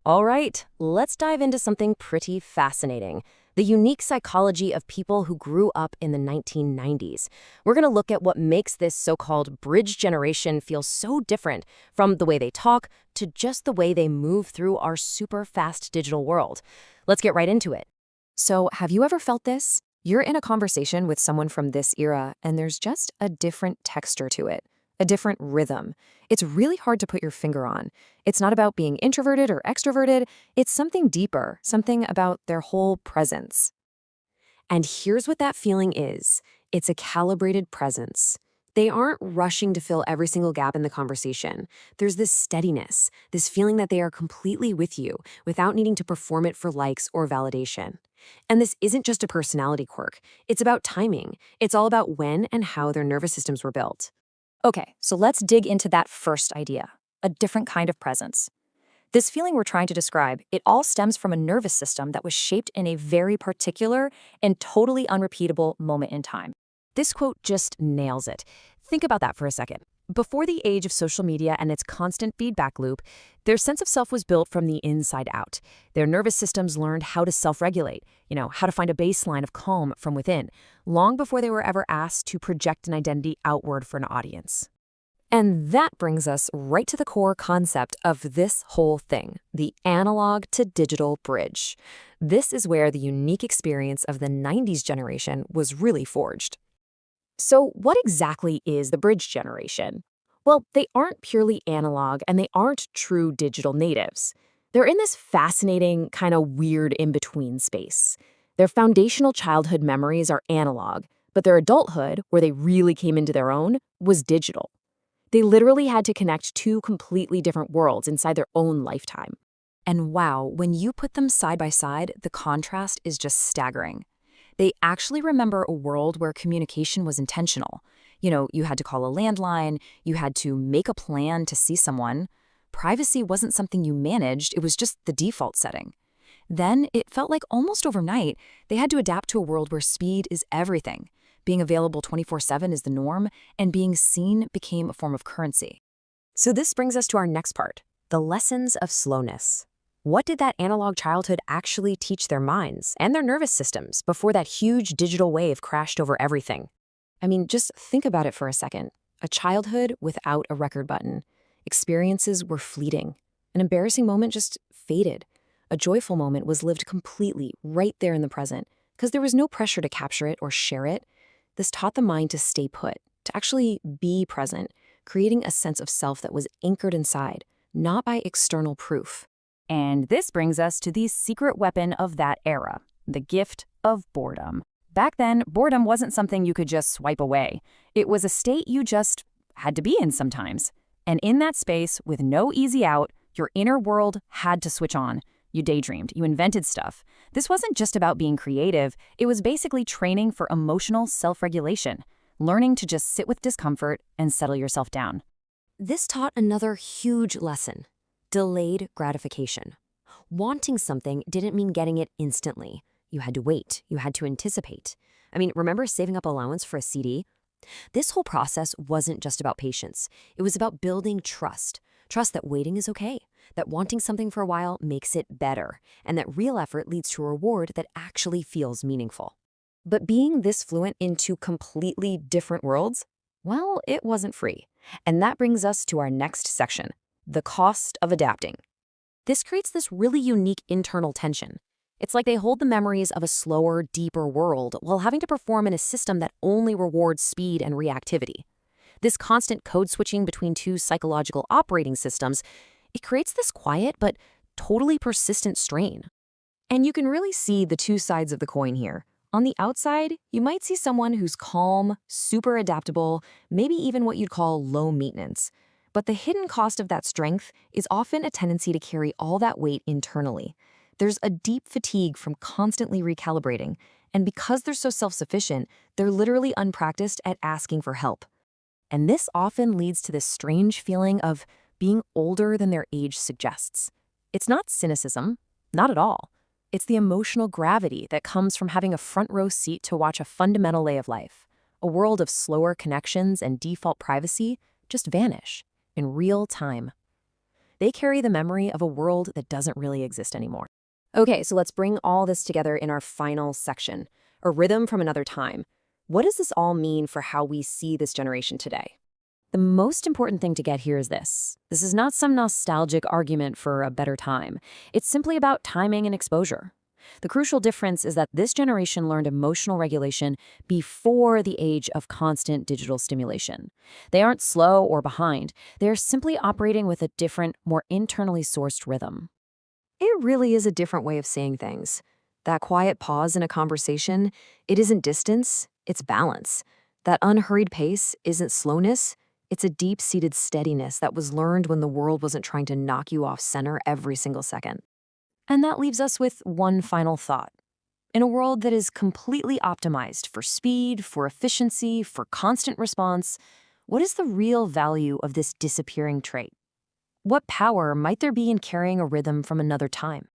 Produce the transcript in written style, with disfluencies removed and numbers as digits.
All right, let's dive into something pretty fascinating: the unique psychology of people who grew up in the 1990s. We're going to look at what makes this so-called bridge generation feel so different, from the way they talk to just the way they move through our super fast digital world. Let's get right into it. So, have you ever felt this? You're in a conversation with someone from this era, and there's just a different texture to it, a different rhythm. It's really hard to put your finger on. It's not about being introverted or extroverted, it's something deeper, something about their whole presence. And here's what that feeling is: it's a calibrated presence. They aren't rushing to fill every single gap in the conversation. There's this steadiness, this feeling that they are completely with you without needing to perform it for likes or validation. And this isn't just a personality quirk, it's about timing. It's all about when and how their nervous systems were built. Okay, so let's dig into that first idea, a different kind of presence. This feeling we're trying to describe, it all stems from a nervous system that was shaped in a very particular and totally unrepeatable moment in time. This quote just nails it. Think about that for a second. Before the age of social media and its constant feedback loop, their sense of self was built from the inside out. Their nervous systems learned how to self-regulate, how to find a baseline of calm from within, long before they were ever asked to project an identity outward for an audience. And that brings us right to the core concept of this whole thing, the analog to digital bridge. This is where the unique experience of the 90s generation was really forged. So what exactly is the bridge generation? Well, they aren't purely analog and they aren't true digital natives. They're in this fascinating, kind of weird in-between space. Their foundational childhood memories are analog, but their adulthood, where they really came into their own, was digital. They literally had to connect two completely different worlds inside their own lifetime. And wow, when you put them side by side, the contrast is just staggering. They actually remember a world where communication was intentional. You had to call a landline, you had to make a plan to see someone. Privacy wasn't something you managed, it was just the default setting. Then, it felt like almost overnight, they had to adapt to a world where speed is everything. Being available 24/7 is the norm, and being seen became a form of currency. So this brings us to our next part, the lessons of slowness. What did that analog childhood actually teach their minds and their nervous systems before that huge digital wave crashed over everything? I mean, just think about it for a second. A childhood without a record button. Experiences were fleeting. An embarrassing moment just faded. A joyful moment was lived completely right there in the present, because there was no pressure to capture it or share it. This taught the mind to stay put, to actually be present, creating a sense of self that was anchored inside, not by external proof. And this brings us to the secret weapon of that era, the gift of boredom. Back then, boredom wasn't something you could just swipe away. It was a state you just had to be in sometimes. And in that space, with no easy out, your inner world had to switch on. You daydreamed, you invented stuff. This wasn't just about being creative, it was basically training for emotional self-regulation, learning to just sit with discomfort and settle yourself down. This taught another huge lesson: delayed gratification. Wanting something didn't mean getting it instantly. You had to wait, you had to anticipate. Remember saving up allowance for a CD? This whole process wasn't just about patience. It was about building trust. Trust that waiting is okay, that wanting something for a while makes it better, and that real effort leads to a reward that actually feels meaningful. But being this fluent in two completely different worlds, well, it wasn't free. And that brings us to our next section, the cost of adapting. This creates this really unique internal tension. It's like they hold the memories of a slower, deeper world while having to perform in a system that only rewards speed and reactivity. This constant code switching between two psychological operating systems, it creates this quiet but totally persistent strain. And you can really see the two sides of the coin here. On the outside, you might see someone who's calm, super adaptable, maybe even what you'd call low maintenance. But the hidden cost of that strength is often a tendency to carry all that weight internally. There's a deep fatigue from constantly recalibrating, and because they're so self-sufficient, they're literally unpracticed at asking for help. And this often leads to this strange feeling of being older than their age suggests. It's not cynicism, not at all. It's the emotional gravity that comes from having a front row seat to watch a fundamental lay of life, a world of slower connections and default privacy, just vanish in real time. They carry the memory of a world that doesn't really exist anymore. Okay, so let's bring all this together in our final section, a rhythm from another time. What does this all mean for how we see this generation today? The most important thing to get here is this. This is not some nostalgic argument for a better time. It's simply about timing and exposure. The crucial difference is that this generation learned emotional regulation before the age of constant digital stimulation. They aren't slow or behind. They're simply operating with a different, more internally sourced rhythm. It really is a different way of saying things. That quiet pause in a conversation, it isn't distance, it's balance. That unhurried pace isn't slowness, it's a deep-seated steadiness that was learned when the world wasn't trying to knock you off center every single second. And that leaves us with one final thought. In a world that is completely optimized for speed, for efficiency, for constant response, what is the real value of this disappearing trait? What power might there be in carrying a rhythm from another time?